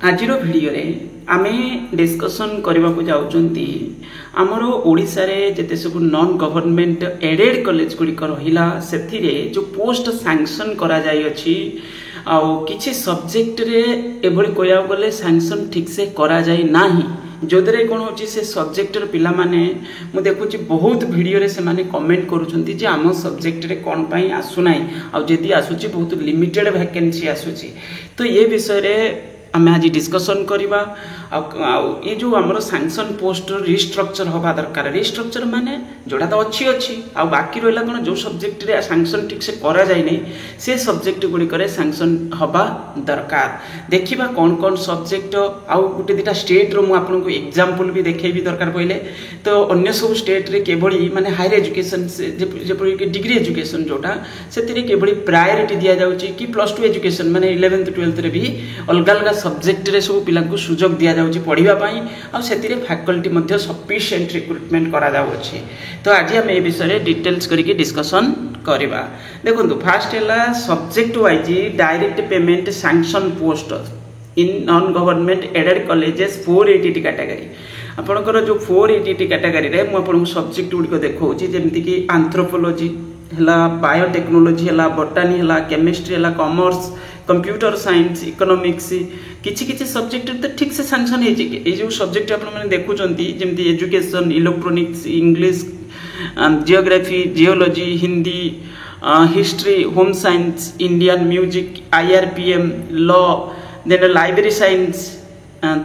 आजिर video आमे discussion करने को जाउचंती आमर ओडिशा रे जेते सब नॉन गवर्नमेंट एडेड कॉलेज गुड़िक रहिला सेथिरे जो पोस्ट सैंक्शन करा जाई अछि आउ किछि सब्जेक्ट रे एभली कोया गले सैंक्शन ठीक से करा जाई नाही जोदरे कोन होची से सब्जेक्ट रे पिला माने मु देखुची बहुत वीडियो रे से माने कमेंट करूछंती जे आम सब्जेक्ट रे कोन पई आसु नाही आ जेदी आसुची बहुत लिमिटेड वैकेंसी आसुची तो ये विषय रे आम आज डिस्कसन करवा ये जो आमर सैंक्शन पोस्ट रिस्ट्रक्चर हवा दरकार रिस्ट्रक्चर माने जोड़ा तो अच्छी अच्छी आ बाकी रहा कौन जो सब्जेक्ट रे सैंक्शन ठीक से करा जाए नहीं से सब्जेक्ट गुड़िक सैंक्शन हवा दरकार देखिबा कौन कौन सब्जेक्ट आउ गोटे दुटा स्टेट रो आपको एग्जांपल भी देखेबी दरकार पहले तो अन्य सब स्टेट रे केवली माने हायर एजुकेशन जे डिग्री एजुकेशन जोटा से केवली प्रायोरिटी दिया जाउची कि +2 एजुकेशन माने 11th 12th रे भी अलग अलग सब्जेक्ट रे सब पिला को सुजोग दिया जाउची पढ़िबा पई आ सेतिरे फैकल्टी मध्ये सफिशिएंट रिक्रुटमेंट करा जाउची तो आज हम ए विषय रे डिटेल्स करके डिस्कशन करबा देखंतु फर्स्ट हैला subject wise direct payment sanction post in non government aided colleges 480 category आपनकर जो 480 कैटेगरी रे मु आपन सब्जेक्ट गुडी देखौची जेमति कि एंथ्रोपोलॉजी हैला बायोटेक्नोलॉजी हैला बोटानी हैला केमिस्ट्री हैला कॉमर्स कंप्यूटर साइंस इकोनॉमिक्स किछि किछि सब्जेक्ट तो ठीक से सैंक्शन हे जे ए जो सब्जेक्ट आपन माने देखुचंती जेमति education electronics English geography geology Hindi history home science Indian music IRPM law then library science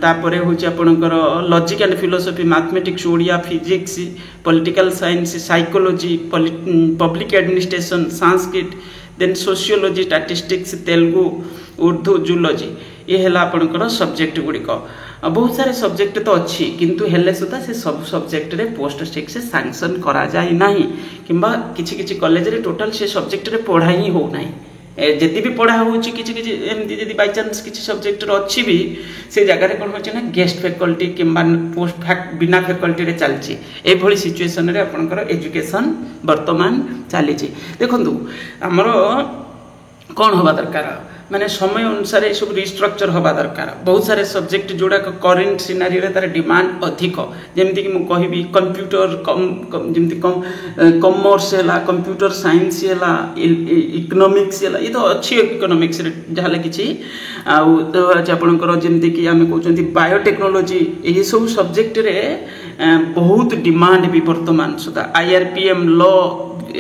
तापरे होची आपनकर logic and philosophy mathematics Odia physics political science psychology public administration Sanskrit then sociology statistics Telugu Urdu zoology ये हैला आपनकर सब्जेक्ट गुड़िक बहुत सारे सब्जेक्ट तो अच्छी किंतु हेले सुधा से सब सब्जेक्ट रे पोस्ट ठीक से सैंक्शन करा जाय नाही किंबा किछि किछि कॉलेज रे टोटल से सब्जेक्ट रे पढ़ा ही हो नाही जति भी पढ़ा होची किछि किछि एमती जदी बाय चांस किछि सब्जेक्ट रे अच्छी भी से जगह रे कोन होची ना गेस्ट फैकल्टी किंबा पोस्ट बिना फैकल्टी रे चलची ए भली सिचुएशन रे आपनकर एजुकेशन वर्तमान चली देखंतु हमरो कौन हवा दरकार माने समय अनुसार ये सब रिस्ट्रक्चर हवा दरकार बहुत सारे सब्जेक्ट जोड़ा करेन्ट सिनारियो रे तार डिमांड अधिक जेमति कि मु कहिबी कंप्यूटर जेमति कॉमर्स हैला कंप्यूटर साइंस हैला इकोनॉमिक्स हैला ये तो अच्छी इकोनॉमिक्स रे जहाले किछि आ तो आपनकर जेमति कि आमे कहउचंती बायोटेक्नोलॉजी एही सब सब्जेक्ट रे बहुत डिमांड भी वर्तमान सुधा आईआरपीएम लॉ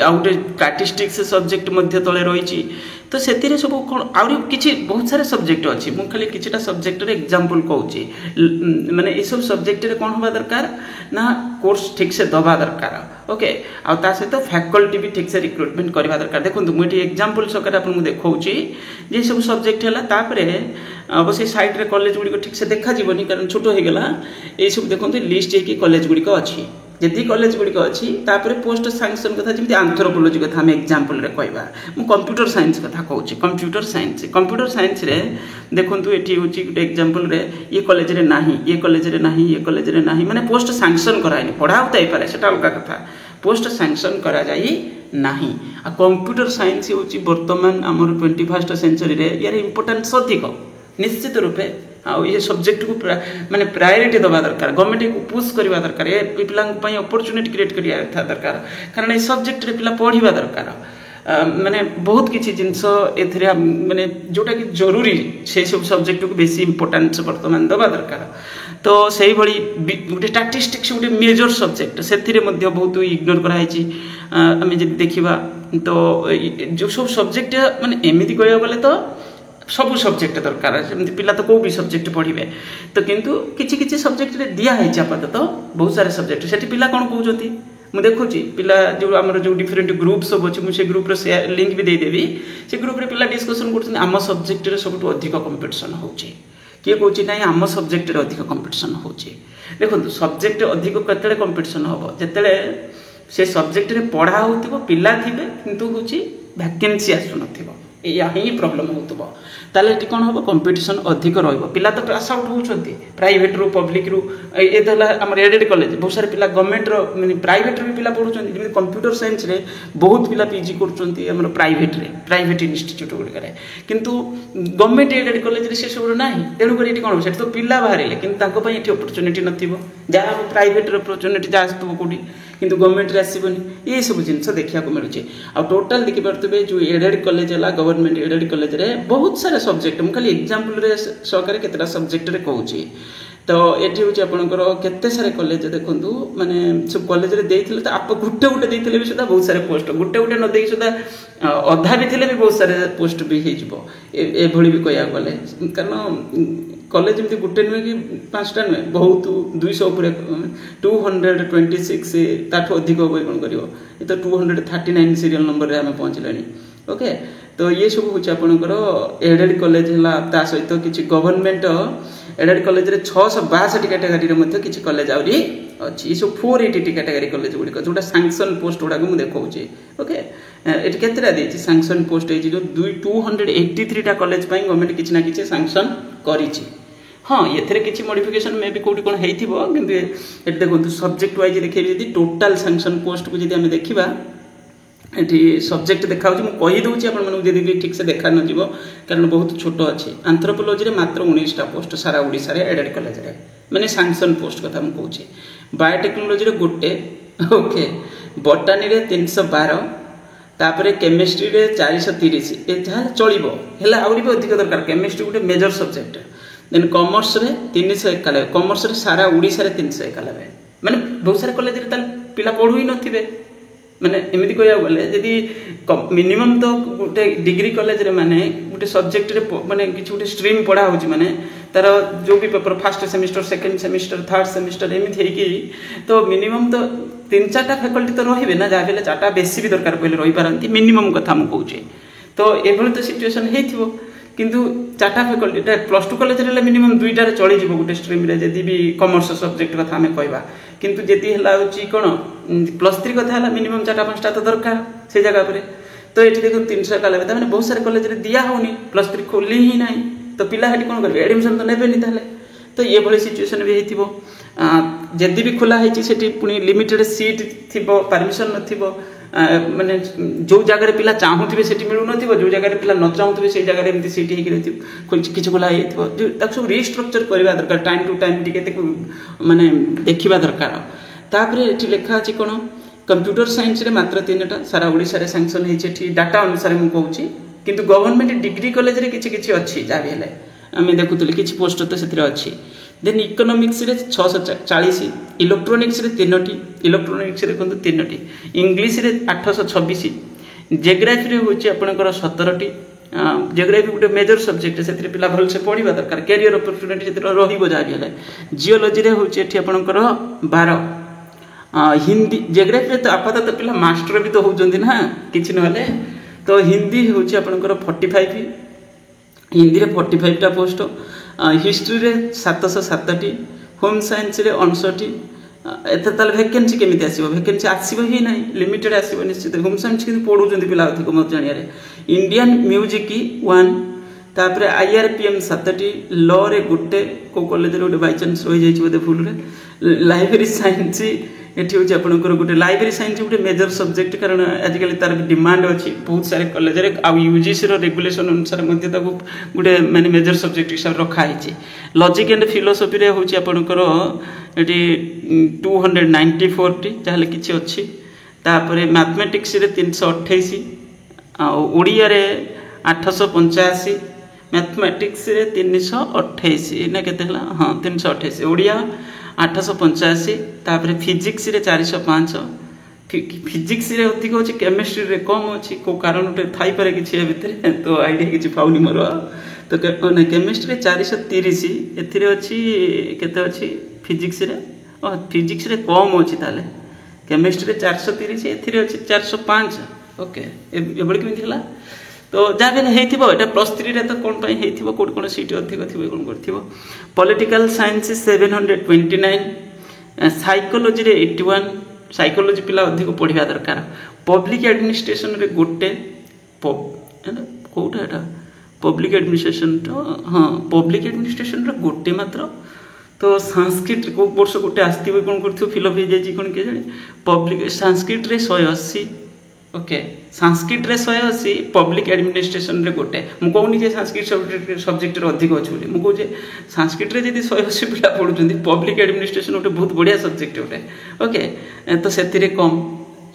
आउटे स्टैटिस्टिक्स सब्जेक्ट मध्य तले रही तो से सब कौन आउरी किछि बहुत सारे सब्जेक्ट अच्छी मु खाली किछिटा सब्जेक्ट रे एग्जांपल कहउची माने ए सब सब्जेक्ट रे कोन होबा दरकार ना कोर्स ठीक से दबा दरकार ओके आ ता सहित फैकल्टी भी ठीक से रिक्रुटमेंट करबा दरकार देखंतु मु एटी एग्जांपल सकर आपन मु देखौची जे सब सब्जेक्ट हैला तापरे अवश्य साइड रे कॉलेज गुडी को ठीक से देखा जीवनी कारण छोटो हे गेला ए सब देखंतु लिस्ट हे की कॉलेज गुडी को अछि जदि कॉलेज गुडी को अछि तापरे पोस्ट सैंक्शन कथा जेमति एंथ्रोपोलॉजी कथा हम एग्जांपल रे कहबा मु कंप्यूटर साइंस कथा कहउची कंप्यूटर साइंस रे देखंतु एठी होची गुटे एग्जांपल रे ये कॉलेज रे नाही ये कॉलेज रे नाही ये कॉलेज रे नाही माने पोस्ट सैंक्शन कराइनी पढ़ाउ ताई पारे सेटा अलग कथा पोस्ट सैंक्शन करा जाई नाही आ कंप्यूटर साइंस होची वर्तमान हमर 21st सेंचुरी रे यार इंपोर्टेंस अधिक निश्चित रूपे आ ये सब्जेक्ट को माने प्रायोरिटी दबा दरकार गवर्नमेंट को पुश करबा दरकार ए पिपला पई अपॉर्चुनिटी क्रिएट करिया दरकार कारण ए सब्जेक्ट रे पिला पढ़िबा दरकार माने बहुत किछि जिंस एथरे माने जोटा कि जरूरी से सब सब्जेक्ट को बेसी इंपोर्टेंस वर्तमान दबा दरकार तो सही भली गोटे स्टैटिस्टिक्स गोटे मेजर सब्जेक्ट सेथिरे मध्य बहुत इग्नोर करा हिची हमें जदि देखिबा तो जो सब सब्जेक्ट माने एमिति कहया गले तो सब सब्जेक्ट दरकार जेमति पिला तो को भी सब्जेक्ट पढ़िबे तो किंतु किछि किछि सब्जेक्ट रे दिया है आपातत बहुत सारे सब्जेक्ट सेठी पिला कोन कहउजंती मु देखुची पिला जो हमर जो डिफरेंट ग्रुप सब अछि मु से ग्रुप रे लिंक भी दे देबी से ग्रुप रे पिला डिस्कशन करछन आम सब्जेक्ट रे सबटु अधिक कंपटीशन होउची किए कहउची नै आम सब्जेक्ट रे अधिक कंपटीशन होउची देखंतु सब्जेक्ट अधिक केतले कंपटीशन होबो जेतले से सब्जेक्ट रे पढ़ा होतिबो पिला थिबे किंतु होची वैकेंसी आसु नथिबो या ही प्रोब्लेम होतबो ताले एटी कोन हो कंपटीशन अधिक रहइबो पिला तो पास आउट होउछंती प्राइवेट रू पब्लिक रू ए दला हमर एडेड कॉलेज बहुत सारे पिला गवर्नमेंट रो माने प्राइवेट रे पिला पढुछंती जे कंप्यूटर साइंस रे बहुत पिला पीजी करछंती हमर प्राइवेट इंस्टीट्यूट गुडी करे किंतु गवर्नमेंट एडेड कॉलेज रे से सब नाही तेनु करी एटी कोन सेट तो पिला बाहरिले किंतु ताको पई एटी अपॉर्चुनिटी नथिबो जा प्राइवेट रो अपॉर्चुनिटी जा आस्तबो कोडी किंतु गवर्नमेंट रे आसीबनी ये सब जिंस देखा को मिलुचे आ टोटल देखि परतबे जो एडेड कॉलेज हला गवर्नमेंट एडेड कॉलेज रे बहुत सारे सब्जेक्ट हम खाली एग्जांपल रे सहकारी केतरा सब्जेक्ट रे कहूची तो एठी होची आपनकर केते सारे कॉलेज देखंतु माने सब कॉलेज रे देइथिले तो आप गुटे देइथिले भी सुदा बहुत सारे पोस्ट गुटे न देइ सुदा अधा भी थिले भी बहुत सारे पोस्ट भी हे जिवो ए भली भी कहया गले कारण कॉलेज एमती गुटे नुहे कि पांचटा नुहे बहुत 200 ऊपर 226 ताठो अधिक हो कोन करिवो ए तो 239 सीरियल नंबर रे हमें पहुंचलेनी ओके तो ये सब होची आपनकर एडेड कॉलेज हला ता सहित किछि गवर्नमेंट एडेड कॉलेज रे 662 कैटेगरी रे मध्ये किछि कॉलेज आउरी अछि सो 480 कैटेगरी कॉलेज गुडी को जोटा सैंक्शन पोस्ट गुडा को मु देखौची ओके एट केतरा देछि सैंक्शन पोस्ट एछि जो 283 टा कॉलेज पई गवर्नमेंट किछि ना किछि सैंक्शन करिछि हाँ ये किसी मॉडिफिकेशन मे भी कौटी कौन होइथिबो किंतु एट देखो सब्जेक्ट वाइज देखिए यदि टोटल सैंक्शन पोस्ट को यदि हम देखिबा एठी सब्जेक्ट देखाउ छी मु कहि दउची आपन मन यदि भी ठीक से देखा न जीवो कारण बहुत छोटो अछि एंथ्रोपोलॉजी रे मात्र 19 टा पोस्ट सारा ओडिसा रे एडेड कॉलेज रे माने सैंक्शन पोस्ट कथा मु कहूची बायोटेक्नोलॉजी रे गोटे ओके बॉटनी रे 312 तापरे केमिस्ट्री रे 430 ए जहा चलिबो हेला आउरी भी अधिक दरकार केमिस्ट्री गोटे मेजर सब्जेक्ट देन कॉमर्स रे 391 कॉमर्स रे सारा ओडिसा रे 391 माने बहुत सारे कॉलेज रे ताल पिला पढु ही नथिबे माने एमिति कहया गले यदि मिनिमम तो गोटे डिग्री कॉलेज रे माने गोटे सब्जेक्ट रे माने किछ गोटे स्ट्रीम पढा होची माने तार जो भी paper first semester second semester third semester एमिति हेकी तो मिनिमम तो 3-4टा फैकल्टी तो रहिबे ना जा बेले 4टा बेसी भी दरकार पहिले रहि पारंती मिनिमम कथा हम कहूचे तो एभली तो सिचुएशन हेथिबो किंतु 4टा फैकल्टी प्लस 2 कॉलेज रे मिनिमम 2टा रे चली जिवो गोटे स्ट्रीम रे जदी भी कॉमर्स सब्जेक्ट कथा हमें कहबा किंतु जदी हला होची कोन प्लस 3 कथा हला मिनिमम 4-5टा तो दरकार से जगह पर तो एठी देखो 300 का लेबे माने बहुत सारे कॉलेज रे दिया होनी प्लस 3 खोली ही नाही तो पिला हेटी कोन करबे एडमिशन तो नेबे नि ताले तो ये भली सिचुएशन भी हेतिबो जदी भी खुला हेची सेठी पुनी लिमिटेड सीट थिबो परमिशन नथिबो माने जो जगह रे पिला चाहूथिबे सेठी मिलु नथिबो जो जगह रे पिला न चाहूथिबे से जगह रे एमती सीट हेकी रहथिबो किछ खुला हेतिबो जो ताक सब रीस्ट्रक्चर करबा दरकार टाइम टू टाइम टिके माने देखिबा दरकार तापरे एठी लेखा अछि कोन कंप्यूटर साइंस रे मात्र 3टा सारा ओडिसा रे सैंक्शन हेछि एठी डाटा अनुसार मु कहूची किंतु गवर्नमेंट डिग्री कॉलेज रे किछ अछि जा भी हेले आमे देखुतली किछ पोस्ट तो सेतिर अछि देन इकोनॉमिक्स रे 640 इलेक्ट्रॉनिक्स रे 3टी इलेक्ट्रॉनिक्स रे कोन 3टी इंग्लिश रे 826 जियोग्राफी रे होची आपनकर 17टी जियोग्राफी गोटे मेजर सब्जेक्ट से पिला भल से पढ़िबा दरकार कैरियर अपॉर्चुनिटी से रहिबो जा भी हेले जियोलॉजी रे होची एठी आपनकर 12 हिंदी जियोग्राफी रे तो आपातत पिला मास्टर भी तो होजंदी ना किछ न हेले तो हिंदी होची आपनकर 45 हिंदी रे 45 टा पोस्ट हिस्ट्री रे 707टी होम साइंस रे 59 एते ताल वैकेंसी केमिति आसीबो वैकेंसी आसीबो ही नाही लिमिटेड आसीबो निश्चित होम साइंस किंतु पढु जंदी पिला अधिक मत जानिया रे इंडियन म्यूजिक की 1 तापरे आईआरपीएम 7टी लॉ रे गुटे को कॉलेज रे बाय चांस रहि जाइछि बदे फुल रे लाइब्रेरी साइंस एठी होछि आपनकर गुटे लाइब्रेरी साइंस गुटे मेजर सब्जेक्ट कारण आजिकली तार डिमांड अछि बहुत सारे कॉलेज रे आ यूजीसी रो रेगुलेशन अनुसार मध्ये ताको गुटे माने मेजर सब्जेक्ट हिसाब रखा हिछि लॉजिक एंड फिलोसफी रे होछि आपनकर एठी 294 टी जाहले किछि अछि तापरे मैथमेटिक्स रे 328 आ ओडिया रे 885 मैथमेटिक्स रे 328 ना केते हला हां 328 ओडिया 885 तापरे फिजिक्स रे 405 फिजिक्स रे अधिक अछि केमिस्ट्री रे कम अछि को कारण उठे थाई पारे किछि ए भितरे तो आईडिया किछि पाउनी मोर तो ने केमिस्ट्री रे 430 एथिरे अछि केते अछि फिजिक्स रे फिजिक्स रे कम अछि ताले केमिस्ट्री रे 430 एथिरे अछि 405 ओके ए बडी केमिति हला तो जाबे हेथिबो एटा प्लस 3 रे तो कोन पई हेथिबो कोड कोन सीट अधिक थिबो कोन करथिबो पॉलिटिकल साइंस 729 साइकोलॉजी रे 81 साइकोलॉजी पिला अधिक पढिबा दरकार पब्लिक एडमिनिस्ट्रेशन रे गोटे कौटा एटा पब्लिक एडमिनिस्ट्रेशन हाँ पब्लिक एडमिनिस्ट्रेशन गोटे मात्र तो संस्कृत को वर्ष गोटे आसती कौन कर फिलअप हो जाए कौन किए जाए पब्लिक संस्कृत रे 180 ओके संस्कृत रे 180 पब्लिक एडमिनिस्ट्रेशन रे गोटे मु कहूनी जे संस्कृत सब्जेक्ट रे अधिक अच्छे बोली मु कहूँ संस्कृत रे जब 180 पिला पढ़ुଛନ୍ତି पब्लिक एडमिनिस्ट्रेशन गोटे बहुत बढ़िया सब्जेक्ट गोटे ओके तो से कम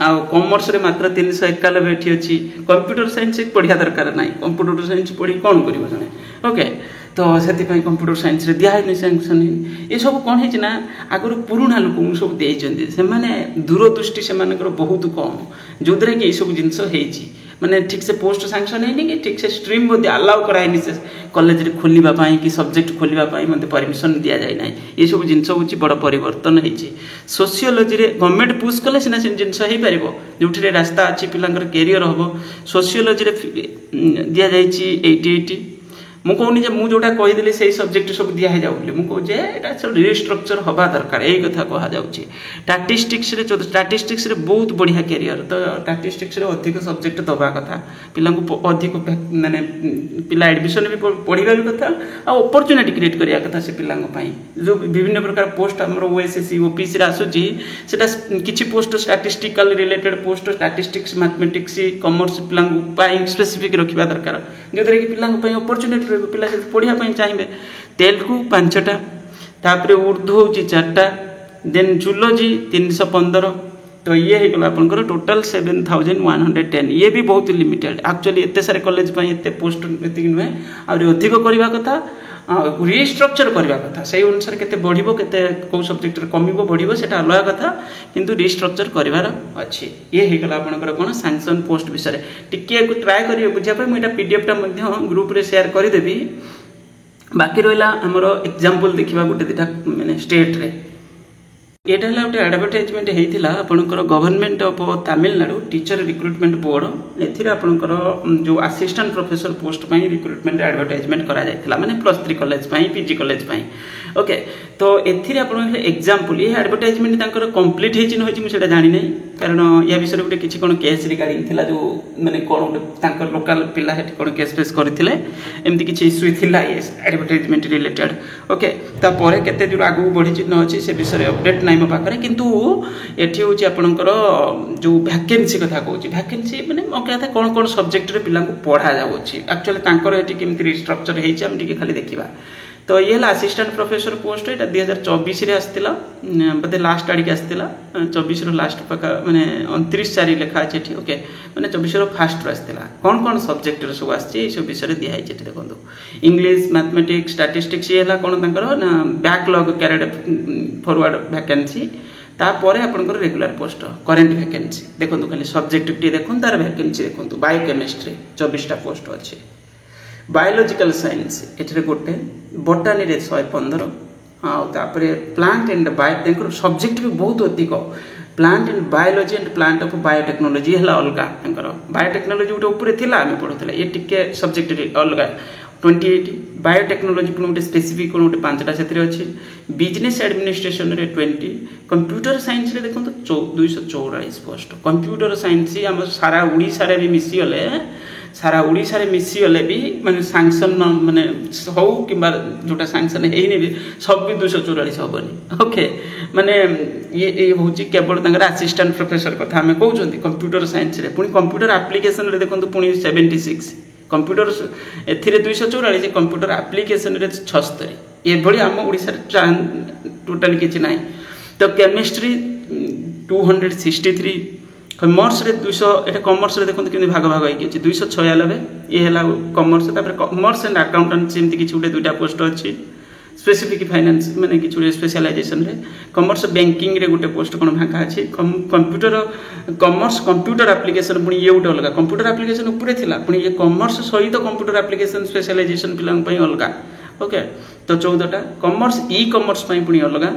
आउ कॉमर्स रे मात्र 391 एठी अछि कंप्यूटर साइंस पढ़िया दरकार नाही कंप्यूटर साइंस पढ़ी कौन करिवो जने ओके तो से कंप्यूटर साइंस रे दिया है सैंक्शन ये सब कौन है ना आगर पुराणा लोक सब देइचंदी से माने दूरदृष्टि से मानकर बहुत कम जो द्वारा कि सब जिनस होइची माने ठीक से पोस्ट सैंक्शन है कि ठीक से स्ट्रीम बोधे अलाउ कराइनी से कॉलेज रे खोलिबा पाई कि सब्जेक्ट खोलिबा पाई मते परमिशन दिया जाय नै ये सब जिनस होची बड़ परिवर्तन होइची सोशियोलॉजी रे गवर्नमेंट पुश कले सिना जिनस होई परिबो जोठी रे रास्ता अछि पिलांकर कैरियर हबो सोशियोलॉजी रे दिया जायची 80 मु कहूनी जे मु जोटा कहीदेली से सब्जेक्ट सब दिया है जाऊ मु कहूँ एटा सब रिस्ट्रक्चर हवा दरकार यही कथा कह जाउची स्टैटिस्टिक्स रे स्टैटिस्टिक्स रे बहुत बढ़िया कैरियर तो स्टैटिस्टिक्स रे अधिक सब्जेक्ट दबा कथा पिला को अधिक माने पिला एडमिशन भी पढ़िबा भी कथा आ अपॉर्चुनिटी क्रिएट करिया कथा से पिला पई जो विभिन्न प्रकार पोस्ट हमर ओएसएससी ओपीसी रे आसुची सेटा किछि post statistical related post statistics mathematics commerce पिला पई स्पेसिफिक रखिबा दरकार जोदरे कि पिला पई अपॉर्चुनिटी पिला पढ़िया चाहिए तेलुगु 5टा तापर उर्दू हूँ 4टा देन जूलॉजी 315 तो ये हो गला आपनकर टोटल 7110 ये भी बहुत लिमिटेड एक्चुअली एते सारे कॉलेज पई एते पोस्ट एति नुहे आ अधिक करबा कथा रिस्ट्रक्चर करबा कथा सही अनुसार केते बढ़िबो केते को सब्जेक्ट रे कमिबो बढ़िबो सेटा अलग कथा किंतु रिस्ट्रक्चर करबार अछि ये हो गला आपनकर कोन सैंक्शन पोस्ट विषय टिके को ट्राई करियो बुझा पे मु एटा पीडीएफ टा मध्य ग्रुप रे शेयर करि देबी बाकी रहला हमरो एग्जांपल देखिबा गोटे दिटा माने स्टेट रे एटा हला गोटे एडवर्टाइजमेंट हेतिला आपनकर government of Tamil Nadu teacher recruitment board एथिरा आपनकर जो असिस्टेंट प्रोफेसर पोस्ट पई रिक्रुटमेंट एडवर्टाइजमेंट करा जायतिला माने +3 कॉलेज पई पीजी कॉलेज पई ओके तो एथिरे आपन एग्जांपल ये एडवर्टाइजमेंट तांकर कंप्लीट हेछि न होछि मु सेटा जानि नै कारण या विषय गोटे किछि कोन केस रिगार्डिंग थिला जो माने कोन तांकर लोकल पिला हेठ कोन केस फेस करथिले एमति किछि इश्यू थिला ये एडवर्टाइजमेंट रिलेटेड ओके ता परे केते दूर आगु बढ़ि छि न होछि से विषय अपडेट नै मो पाखरे किंतु एठी होछि आपनकर जो वैकेंसी कथा कहूछि वैकेंसी माने मकथा कोन कोन सब्जेक्ट रे पिला को पढ़ा जाउछि एक्चुअली तांकर एठी केमति रिस्ट्रक्चर हेछि हम टिके खाली देखिबा तो ये असिस्टेंट प्रोफेसर पोस्ट एटा 2024 रे आस्तिला बदे लास्ट आडी के आस्तिला 24 रो लास्ट पका माने 29 4 लेखा अछि ठीक ओके माने 24 रो फास्ट रो आस्तिला कोन कोन सब्जेक्ट रे सब आछि ए सब विषय रे दिया है देखंतु इंग्लिश मैथमेटिक्स स्टैटिस्टिक्स ये हला कोन तांकर ना बैकलॉग कैरियर फॉरवर्ड वैकेंसी तापर आपनकर रेगुलर पोस्ट करेंट वैकेंसी देखंतु खाली सब्जेक्ट टी देखन तार वैकेंसी देखंतु बायोकेमिस्ट्री 24 टा पोस्ट अछि बायोलॉजिकल साइंस एठरे गोटे बोटानी रे 115 हां तापरे प्लांट एंड बायो सब्जेक्ट भी बहुत अधिक plant and biology and plant of biotechnology हला अलगा तांकर बायोटेक्नोलॉजी उठे ऊपर थिला हमें पढुतला ये टिके सब्जेक्ट अलगा 28 बायोटेक्नोलॉजी को स्पेसिफिक कोन 5टा क्षेत्र अछि बिजनेस एडमिनिस्ट्रेशन रे 20 कंप्यूटर साइंस रे देखो तो 244 पोस्ट कंप्यूटर साइंस हम सारा ओडिसा रे भी मिसियले सारा ओडिसा रे मिसियले भी माने सैंक्शन माने हो किबा जोटा सैंक्शन हेइनी भी सब भी 244 होबनी ओके माने ये होची केवल तांगर असिस्टेंट प्रोफेसर कथा हमें कहउचंती कंप्यूटर साइंस रे पुनी कंप्यूटर एप्लीकेशन रे देखो पुनी 76 कंप्यूटर एथिरे 244 कंप्यूटर एप्लीकेशन रे 76 ये भली हम ओडिसा टोटल किछि नाही तो केमिस्ट्री 263 कॉमर्स रे 200 एटा कॉमर्स रे देखंत किनि भाग भाग होई किछि 296 ये हला कॉमर्स तापर कॉमर्स एंड अकाउंटेंसी एमति किछि उठे दुटा पोस्ट अछि स्पेसिफिक फाइनेंस माने किछि स्पेशलाइजेशन रे कॉमर्स बैंकिंग रे गुटे पोस्ट कोन भागा अछि कंप्यूटर कॉमर्स कंप्यूटर एप्लीकेशन पुनी ये उठे अलगा कंप्यूटर एप्लीकेशन ऊपर थिला पुनी ये कॉमर्स सहित कंप्यूटर एप्लीकेशन स्पेशलाइजेशन पिलांग पई अलगा ओके तो 14टा कॉमर्स ई कॉमर्स पई पुनी अलगा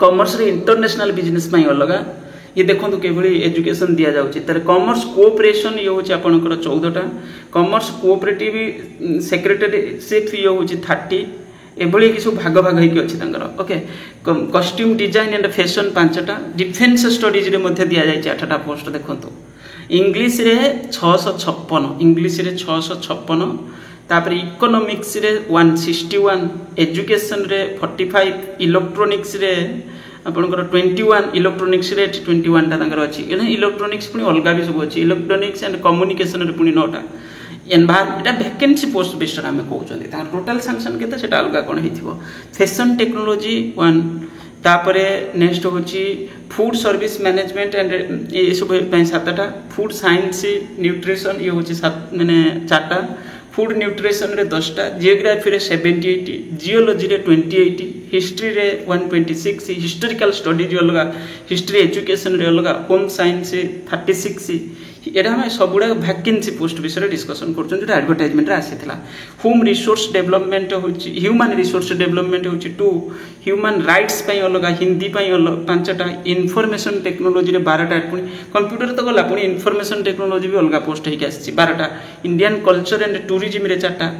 कॉमर्स रे इंटरनेशनल बिजनेस पई अलगा ये देखो केवल एजुकेशन दिया जाउची तर कॉमर्स कोऑपरेशन ये होची आपनकर 14टा कॉमर्स कोऑपरेटिव सेक्रेटरीशिप ये होची 30 एभली कि सब भाग भाग होई अछि तांगर okay costume design and fashion 5टा डिफेंस स्टडीज रे मध्ये दिया जाय 8टा पोस्ट देखंतु इंग्लिश रे 656 इंग्लिश रे 656 तापर इकोनॉमिक्स रे 161 एजुकेशन रे 45 इलेक्ट्रॉनिक्स रे आपनकर 21 इलेक्ट्रॉनिक्स रे 21 टा तांकर अछि एने इलेक्ट्रॉनिक्स पुनी अलगा भी सब अछि इलेक्ट्रॉनिक्स एंड कम्युनिकेशन रे पुनी 9 टा एनवायरमेंट वैकेंसी पोस्ट बेस्ड आम कहते टोटाल सैंक्शन के सेटा अलग कौन हो फैशन टेक्नोलॉजी 1 तापरे नेक्स्ट होची फूड सर्विस मैनेजमेंट एंड ये सब 7टा फूड साइंस न्यूट्रिशन ये होची 7 माने 4टा फूड न्यूट्रिशन रे 10टा जियोग्राफी रे 78 जियोलॉजी रे 28 हिस्ट्री रे 126 हिस्टोरिकल स्टडीज अलग हिस्ट्री एजुकेशन रे अलग होम साइंस 36 एटा हम सबुड़ा वैकेंसी पोस्ट विषय डिस्कशन करछन जेटा एडवर्टाइजमेंट रे आसीथिला ह्यूमन रिसोर्स डेवलपमेंट होची ह्यूमन रिसोर्स डेवलपमेंट होची 2 ह्यूमन राइट्स पई अलग हिंदी पई अलग 5टा इन्फॉर्मेशन टेक्नोलॉजी रे 12टा पुनी कंप्यूटर तो गला पुनी इन्फॉर्मेशन टेक्नोलॉजी भी अलग पोस्ट हेकि आसी 12टा इंडियन कल्चर एंड टूरिज्म रे 4टा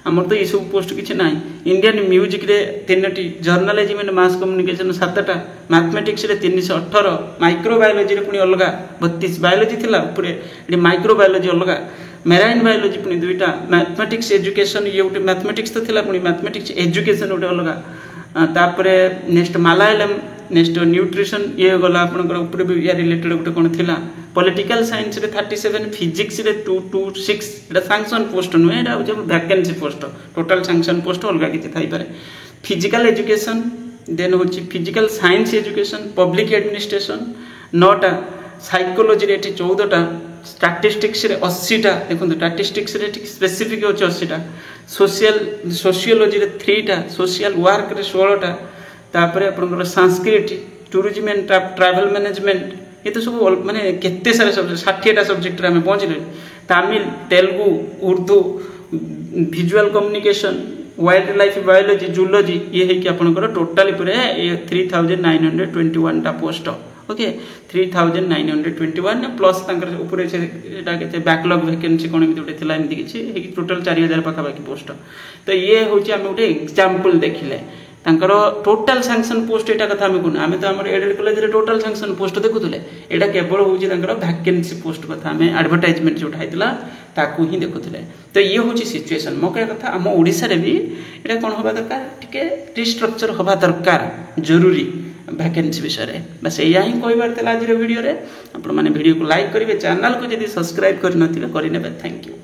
आमर तो ये सब पोस्ट किसी ना इंडियन म्यूजिक रे 3टी जर्नलिज्म एंड मास कम्युनिकेशन 7टा मैथमेटिक्स रे 318 माइक्रोबायोलॉजी रे पुनी अलग 32 बायोलॉजी थिला पुरे माइक्रोबायोलॉजी अलग मेराइन बायोलॉजी पुनी 2टा मैथमेटिक्स एजुकेशन ये गोटे मैथमेटिक्स तो थिला पुनी मैथमेटिक्स एजुकेशन गोटे अलग तापरे नेक्स्ट मलयालम नेक्स्ट न्यूट्रिशन ये गला आपनकर ऊपर भी या रिलेटेड गोटे कोन थिला पॉलिटिकल साइंस रे 37 फिजिक्स रे 226 एटा सैंक्शन पोस्ट नुए एटा जो vacancy post total sanction post अलगा किछि थाई पारे फिजिकल एजुकेशन देन होछि physical science education public administration 9टा साइकोलॉजी रे 14टा स्टैटिस्टिक्स रे 80टा देखो स्टैटिस्टिक्स रे स्पेसिफिक होछि 80टा सोशियोलॉजी रे 3टा सोशल वर्क रे 16टा तापरे आपनकर Sanskrit tourism and travel management ये तो सब माने केते सारे सब्जेक्ट 60टा सब्जेक्ट रे हम पहुंचले Tamil Telugu Urdu visual communication wildlife biology zoology ये है कि आपनकर टोटली पूरे 3921 टा पोस्ट ओके 3921 प्लस तांकर ऊपर एटा केते बैकलॉग वैकेंसी कोन भी थिला एमति किछि टोटल 4000 पाखा बाकी पोस्ट तो ये होची हम उठे एग्जांपल देखिले तांकर टोटल सैंक्शन पोस्ट एटा कथा हम कोन आमे तो हमर एडेड कॉलेज रे टोटल सैंक्शन पोस्ट देखुतले एटा केवल होची तांकर वैकेंसी पोस्ट कथा हमें एडवर्टाइजमेंट जो उठाइतला ताकू ही देखुतले तो ये होची सिचुएशन मो कह कथा हम ओडिसा रे भी एटा कोन होबा दरकार टिके रिस्ट्रक्चर होबा दरकार जरूरी वैकेंसी विषय रे बस एया ही कहबार तला आज रे वीडियो रे आपण माने वीडियो को लाइक करिवे चैनल को यदि सब्सक्राइब करनथिबे करिनेबे थैंक यू।